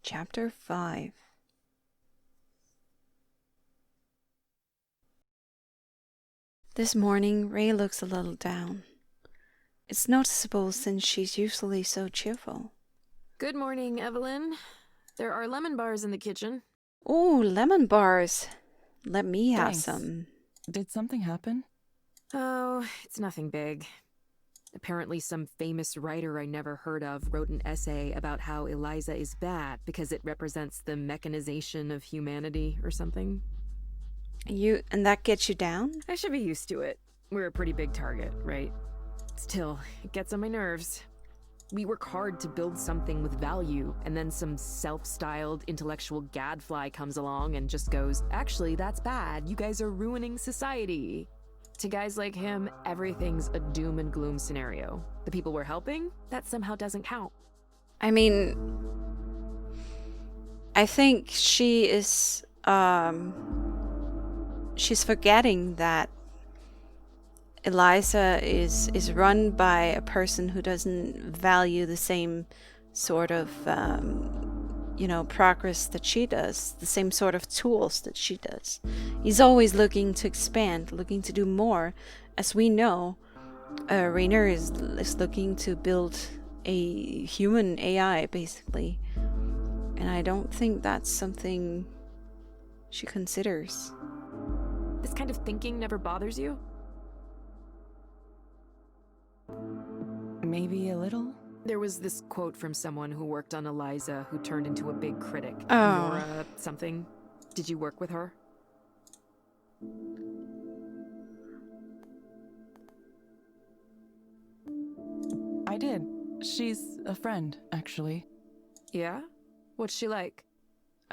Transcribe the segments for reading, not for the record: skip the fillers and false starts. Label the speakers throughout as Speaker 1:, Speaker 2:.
Speaker 1: Chapter 5. This morning, Ray looks a little down. It's noticeable since she's usually so cheerful.
Speaker 2: Good morning, Evelyn. There are lemon bars in the kitchen.
Speaker 1: Ooh, lemon bars. Let me have
Speaker 3: Thanks.
Speaker 1: some.
Speaker 3: Did something happen?
Speaker 2: Oh, it's nothing big. Apparently some famous writer I never heard of wrote an essay about how Eliza is bad because it represents the mechanization of humanity or something.
Speaker 1: And that gets you down?
Speaker 2: I should be used to it. We're a pretty big target, right? Still, it gets on my nerves. We work hard to build something with value, and then some self-styled intellectual gadfly comes along and just goes, actually, that's bad. You guys are ruining society. To guys like him, everything's a doom and gloom scenario. The people we're helping, that somehow doesn't count.
Speaker 1: I mean, I think she is, she's forgetting that Eliza is run by a person who doesn't value the same sort of, progress that she does, the same sort of tools that she does. He's always looking to expand, looking to do more. As we know, Rainer is looking to build a human AI, basically. And I don't think that's something she considers.
Speaker 2: This kind of thinking never bothers you?
Speaker 3: Maybe a little?
Speaker 2: There was this quote from someone who worked on Eliza who turned into a big critic.
Speaker 1: Oh.
Speaker 2: Nora something. Did you work with her?
Speaker 3: I did. She's a friend, actually.
Speaker 2: Yeah? What's she like?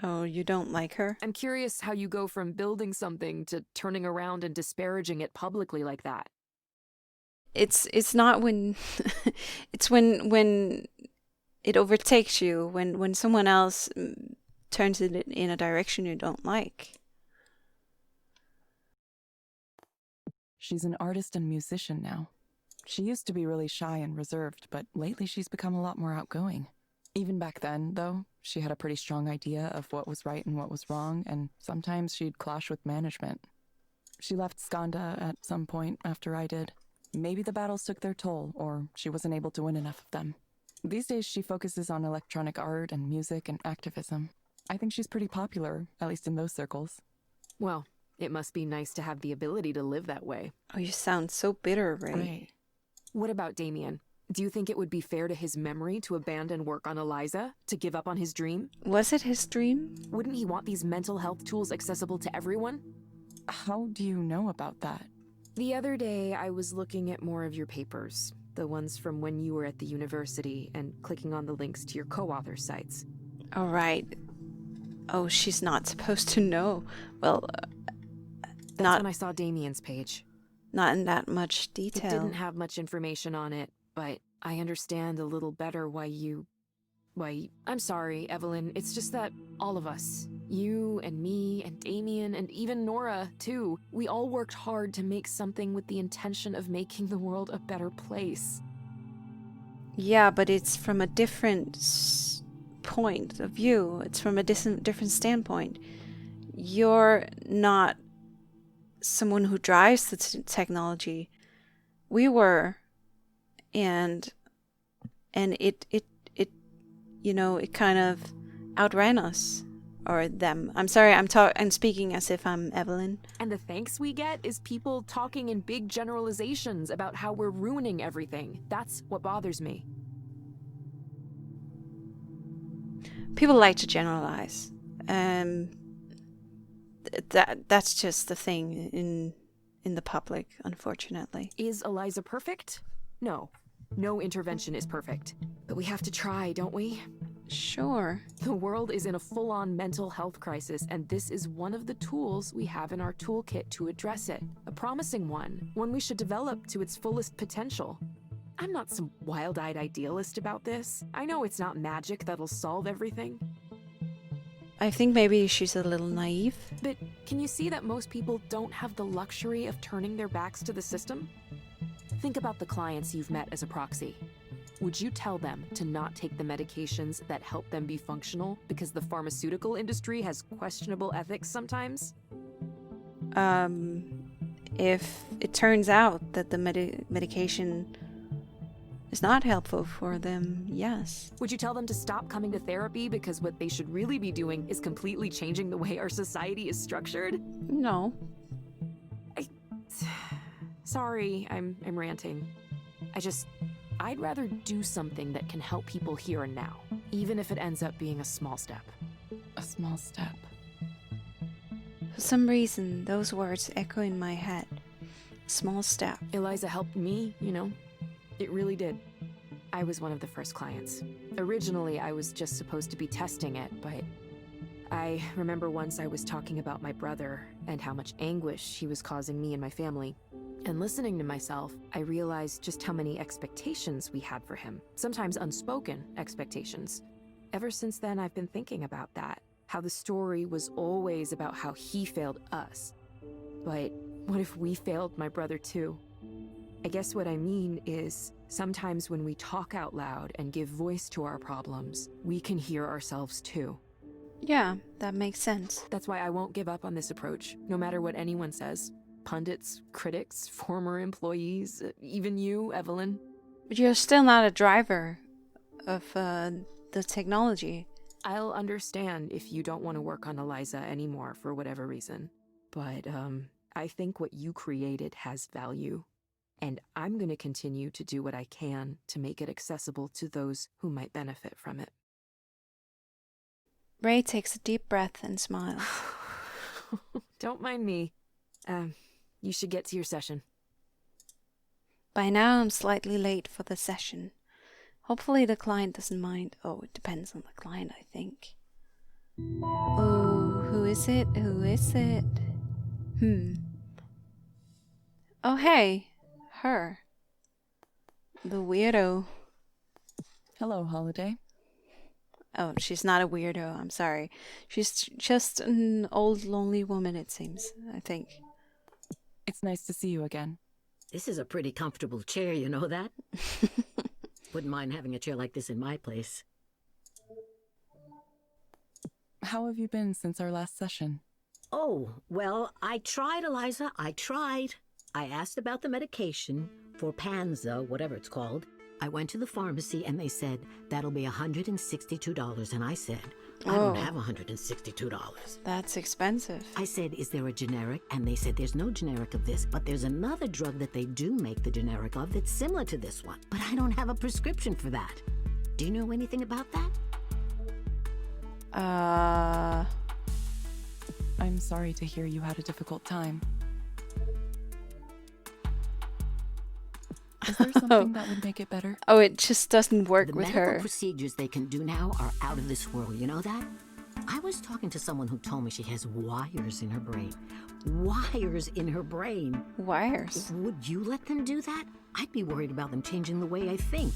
Speaker 1: Oh, you don't like her?
Speaker 2: I'm curious how you go from building something to turning around and disparaging it publicly like that.
Speaker 1: It's not when it's when it overtakes you, when someone else turns it in a direction you don't like.
Speaker 3: She's an artist and musician now. She used to be really shy and reserved, but lately she's become a lot more outgoing. Even back then, though, she had a pretty strong idea of what was right and what was wrong, and sometimes she'd clash with management. She left Skanda at some point after I did. Maybe the battles took their toll, or she wasn't able to win enough of them. These days she focuses on electronic art and music and activism. I think she's pretty popular, at least in those circles.
Speaker 2: Well, it must be nice to have the ability to live that way.
Speaker 1: Oh, you sound so bitter, Ray.
Speaker 3: Right.
Speaker 2: What about Damien? Do you think it would be fair to his memory to abandon work on Eliza? To give up on his dream?
Speaker 1: Was it his dream?
Speaker 2: Wouldn't he want these mental health tools accessible to everyone?
Speaker 3: How do you know about that?
Speaker 2: The other day, I was looking at more of your papers, the ones from when you were at the university, and clicking on the links to your co-author sites.
Speaker 1: All right. Oh, she's not supposed to know. Well,
Speaker 2: That's when I saw Damien's page.
Speaker 1: not in that much
Speaker 2: It
Speaker 1: detail.
Speaker 2: didn't have much information on it, but I understand a little better why, I'm sorry, Evelyn, it's just that all of us, you and me and Damien and even Nora, too, we all worked hard to make something with the intention of making the world a better place.
Speaker 1: Yeah, but it's from a different point of view. It's from a different standpoint. You're not someone who drives the technology. We were, and it kind of outran us, or them. I'm sorry, I'm speaking as if I'm Evelyn.
Speaker 2: And the thanks we get is people talking in big generalizations about how we're ruining everything. That's what bothers me.
Speaker 1: People like to generalize. That's just the thing in the public, unfortunately.
Speaker 2: Is Eliza perfect? No. No intervention is perfect. But we have to try, don't we?
Speaker 1: Sure.
Speaker 2: The world is in a full-on mental health crisis, and this is one of the tools we have in our toolkit to address it. A promising one we should develop to its fullest potential. I'm not some wild-eyed idealist about this. I know it's not magic that'll solve everything.
Speaker 1: I think maybe she's a little naive.
Speaker 2: But can you see that most people don't have the luxury of turning their backs to the system? Think about the clients you've met as a proxy. Would you tell them to not take the medications that help them be functional because the pharmaceutical industry has questionable ethics sometimes?
Speaker 1: If it turns out that the medication is not helpful for them, yes.
Speaker 2: Would you tell them to stop coming to therapy because what they should really be doing is completely changing the way our society is structured?
Speaker 1: No.
Speaker 2: Sorry, I'm ranting. I'd rather do something that can help people here and now, even if it ends up being a small step.
Speaker 3: A small step.
Speaker 1: For some reason, those words echo in my head. Small step.
Speaker 2: Eliza helped me, you know. It really did. I was one of the first clients. Originally, I was just supposed to be testing it, but I remember once I was talking about my brother and how much anguish he was causing me and my family. And listening to myself, I realized just how many expectations we had for him, sometimes unspoken expectations. Ever since then, I've been thinking about that, how the story was always about how he failed us. But what if we failed my brother too? I guess what I mean is, sometimes when we talk out loud and give voice to our problems, we can hear ourselves too.
Speaker 1: Yeah, that makes sense.
Speaker 2: That's why I won't give up on this approach, no matter what anyone says. Pundits, critics, former employees, even you, Evelyn.
Speaker 1: But you're still not a driver of the technology.
Speaker 2: I'll understand if you don't want to work on Eliza anymore for whatever reason. But, I think what you created has value. And I'm going to continue to do what I can to make it accessible to those who might benefit from it.
Speaker 1: Ray takes a deep breath and smiles.
Speaker 2: Don't mind me. You should get to your session.
Speaker 1: By now, I'm slightly late for the session. Hopefully the client doesn't mind. Oh, it depends on the client, I think. Oh, who is it? Who is it? Oh, hey. Her. The weirdo.
Speaker 3: Hello, Holiday.
Speaker 1: Oh, she's not a weirdo. I'm sorry. She's just an old, lonely woman, it seems, I think.
Speaker 3: It's nice to see you again.
Speaker 4: This is a pretty comfortable chair, you know that? Wouldn't mind having a chair like this in my place.
Speaker 3: How have you been since our last session?
Speaker 4: Oh, well, I tried, Eliza. I tried. I asked about the medication for Panza, whatever it's called. I went to the pharmacy and they said, that'll be $162. And I said, I don't have $162.
Speaker 1: That's expensive.
Speaker 4: I said, is there a generic? And they said, there's no generic of this, but there's another drug that they do make the generic of that's similar to this one. But I don't have a prescription for that. Do you know anything about that?
Speaker 3: I'm sorry to hear you had a difficult time. Is there something that would make it better?
Speaker 1: Oh, it just doesn't work
Speaker 4: The
Speaker 1: with
Speaker 4: medical
Speaker 1: her.
Speaker 4: procedures they can do now are out of this world, you know that? I was talking to someone who told me she has wires in her brain. Wires in her brain.
Speaker 1: Wires.
Speaker 4: Would you let them do that? I'd be worried about them changing the way I think.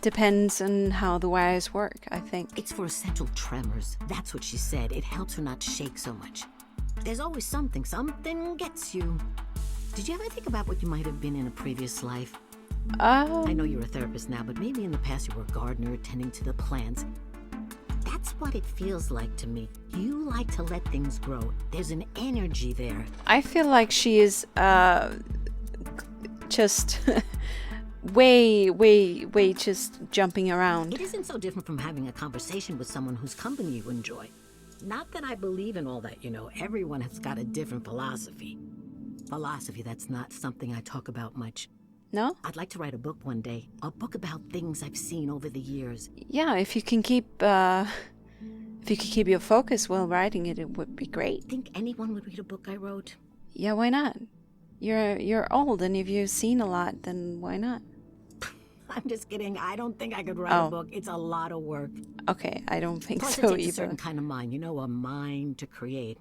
Speaker 1: Depends on how the wires work, I think.
Speaker 4: It's for essential tremors. That's what she said. It helps her not shake so much. There's always something gets you. Did you ever think about what you might have been in a previous life? I know you're a therapist now, but maybe in the past you were a gardener tending to the plants. That's what it feels like to me. You like to let things grow. There's an energy there.
Speaker 1: I feel like she is just way just jumping around.
Speaker 4: It isn't so different from having a conversation with someone whose company you enjoy. Not that I believe in all that, you know. Everyone has got a different philosophy. Philosophy, that's not something I talk about much.
Speaker 1: No?
Speaker 4: I'd like to write a book one day. A book about things I've seen over the years.
Speaker 1: Yeah, if you can keep your focus while writing it, it would be great.
Speaker 4: Think anyone would read a book I wrote?
Speaker 1: Yeah, why not? You're old, and if you've seen a lot, then why not?
Speaker 4: I'm just kidding. I don't think I could write a book. It's a lot of work.
Speaker 1: Okay, I don't think
Speaker 4: Plus,
Speaker 1: so
Speaker 4: it takes a
Speaker 1: either.
Speaker 4: certain kind of mind. You know, a mind to create.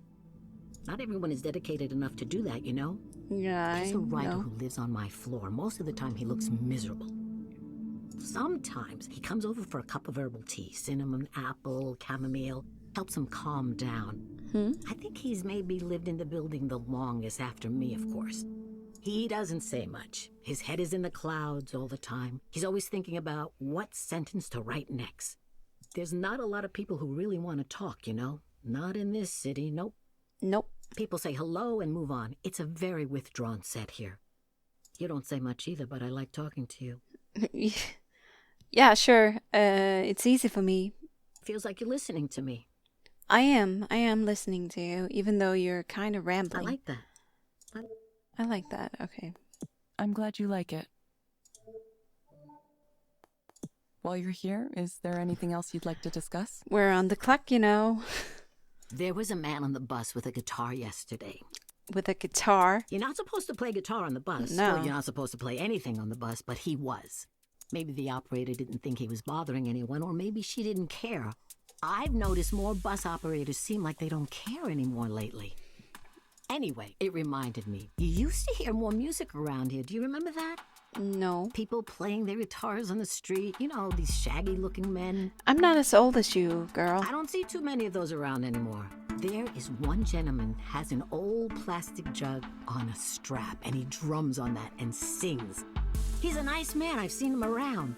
Speaker 4: Not everyone is dedicated enough to do that, you know?
Speaker 1: Yeah,
Speaker 4: There's
Speaker 1: I
Speaker 4: a writer
Speaker 1: know.
Speaker 4: who lives on my floor. Most of the time, he looks miserable. Sometimes he comes over for a cup of herbal tea, cinnamon, apple, chamomile. Helps him calm down. I think he's maybe lived in the building the longest after me, of course. He doesn't say much. His head is in the clouds all the time. He's always thinking about what sentence to write next. There's not a lot of people who really want to talk, you know? Not in this city, nope.
Speaker 1: Nope.
Speaker 4: People say hello and move on. It's a very withdrawn set here. You don't say much either, but I like talking to you.
Speaker 1: Yeah, sure. It's easy for me.
Speaker 4: Feels like you're listening to me.
Speaker 1: I am listening to you, even though you're kind of
Speaker 4: I
Speaker 1: rambling.
Speaker 4: like that.
Speaker 1: I like that. Okay.
Speaker 3: I'm glad you like it. While you're here, is there anything else you'd like to discuss?
Speaker 1: We're on the clock, you know.
Speaker 4: There was a man on the bus with a guitar yesterday.
Speaker 1: With a guitar.
Speaker 4: You're not supposed to play guitar on the bus.
Speaker 1: No.
Speaker 4: Well, you're not supposed to play anything on the bus, but he was. Maybe the operator didn't think he was bothering anyone, or maybe she didn't care. I've noticed more bus operators seem like they don't care anymore lately. Anyway, it reminded me. You used to hear more music around here. Do you remember that?
Speaker 1: No.
Speaker 4: People playing their guitars on the street. You know, these shaggy-looking men.
Speaker 1: I'm not as old as you, girl.
Speaker 4: I don't see too many of those around anymore. There is one gentleman has an old plastic jug on a strap, and he drums on that and sings. He's a nice man. I've seen him around.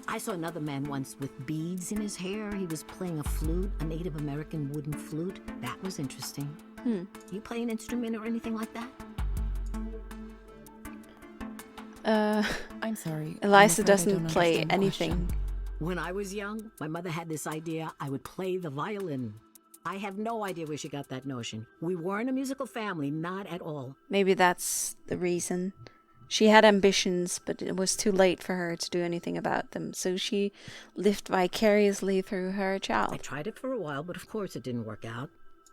Speaker 4: I saw another man once with beads in his hair. He was playing a flute, a Native American wooden flute. That was interesting. You play an instrument or anything like that?
Speaker 3: I'm sorry. I'm
Speaker 1: Eliza
Speaker 3: afraid I
Speaker 1: doesn't
Speaker 3: don't
Speaker 1: play
Speaker 3: understand the
Speaker 1: anything.
Speaker 3: question.
Speaker 4: When I was young, my mother had this idea I would play the violin. I have no idea where she got that notion. We weren't a musical family, not at all.
Speaker 1: Maybe that's the reason. She had ambitions, but it was too late for her to do anything about them, so she lived vicariously through her
Speaker 4: I
Speaker 1: child.
Speaker 4: tried it for a while, but of course it didn't work out.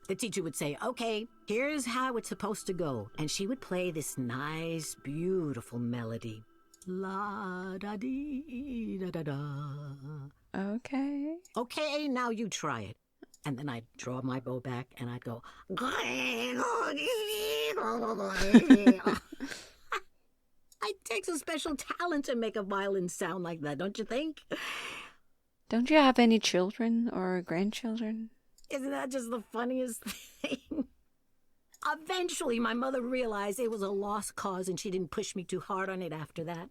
Speaker 4: The teacher would say, okay, here's how it's supposed to go. And she would play this nice, beautiful melody. La da dee da da da.
Speaker 1: Okay.
Speaker 4: Okay, now you try it. And then I'd draw my bow back and I'd go. It takes a special talent to make a violin sound like that, don't you think?
Speaker 1: Don't you have any children or grandchildren?
Speaker 4: Isn't that just the funniest thing? Eventually, my mother realized it was a lost cause and she didn't push me too hard on it after that.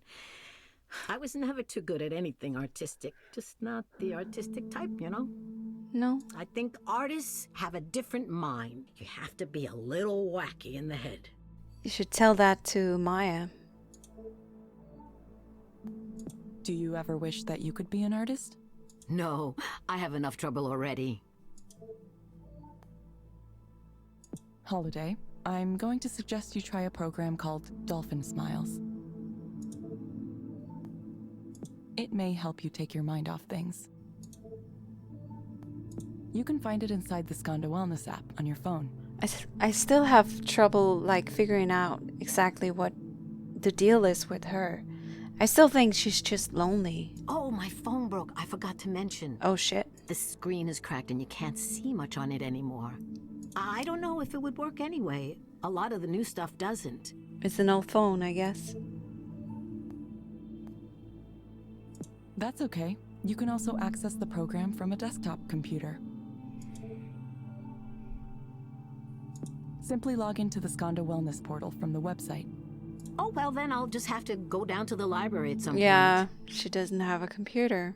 Speaker 4: I was never too good at anything artistic, just not the artistic type, you know?
Speaker 1: No.
Speaker 4: I think artists have a different mind. You have to be a little wacky in the head.
Speaker 1: You should tell that to Maya.
Speaker 3: Do you ever wish that you could be an artist?
Speaker 4: No, I have enough trouble already.
Speaker 3: Holiday, I'm going to suggest you try a program called Dolphin Smiles. It may help you take your mind off things. You can find it inside the Skanda Wellness app on your phone.
Speaker 1: I still have trouble, figuring out exactly what the deal is with her. I still think she's just lonely.
Speaker 4: Oh, my phone broke. I forgot to mention.
Speaker 1: Oh, shit.
Speaker 4: The screen is cracked and you can't see much on it anymore. I don't know if it would work anyway. A lot of the new stuff doesn't.
Speaker 1: It's an old phone, I guess.
Speaker 3: That's okay. You can also access the program from a desktop computer. Simply log into the Skanda Wellness portal from the website.
Speaker 4: Oh, well, then I'll just have to go down to the library at some
Speaker 1: Yeah,
Speaker 4: point.
Speaker 1: she doesn't have a computer.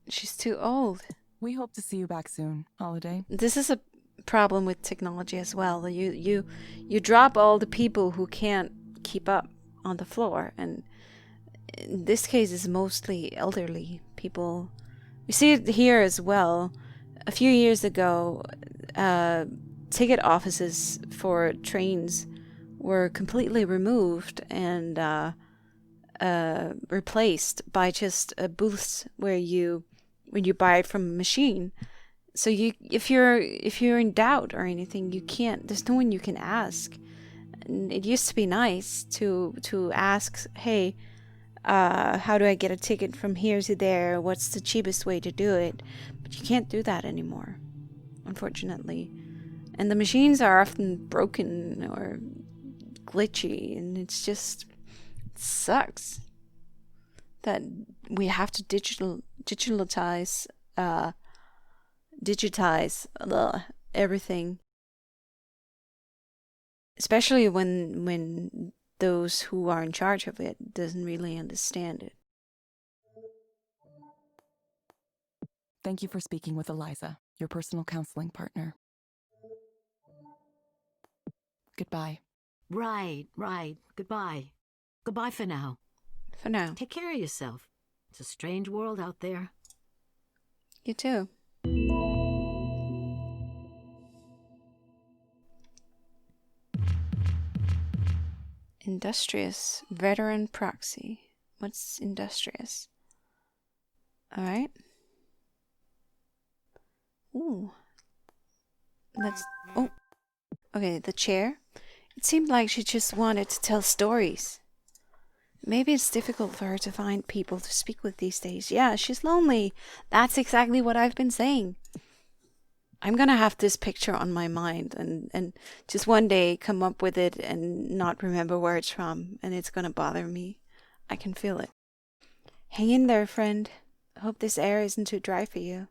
Speaker 1: She's too old.
Speaker 3: We hope to see you back soon, Holiday.
Speaker 1: This is a problem with technology as well. You drop all the people who can't keep up on the floor, and in this case it's mostly elderly people. We see it here as well. A few years ago, ticket offices for trains were completely removed and replaced by just booths where when you buy it from a machine. So if you're in doubt or anything, you can't. There's no one you can ask. And it used to be nice to ask, hey, how do I get a ticket from here to there? What's the cheapest way to do it? But you can't do that anymore, unfortunately. And the machines are often broken or glitchy, and it sucks that we have to digitize everything. especially when those who are in charge of it doesn't really understand it.
Speaker 3: Thank you for speaking with Eliza, your personal counseling partner. Goodbye.
Speaker 4: Right. Goodbye. Goodbye for now.
Speaker 1: For now.
Speaker 4: Take care of yourself. It's a strange world out there.
Speaker 1: You too. Industrious veteran proxy. What's industrious? Alright. Ooh. Oh. Okay, the chair. It seemed like she just wanted to tell stories. Maybe it's difficult for her to find people to speak with these days. Yeah, she's lonely. That's exactly what I've been saying. I'm gonna have this picture on my mind and just one day come up with it and not remember where it's from, and it's gonna bother me. I can feel it. Hang in there, friend. I hope this air isn't too dry for you.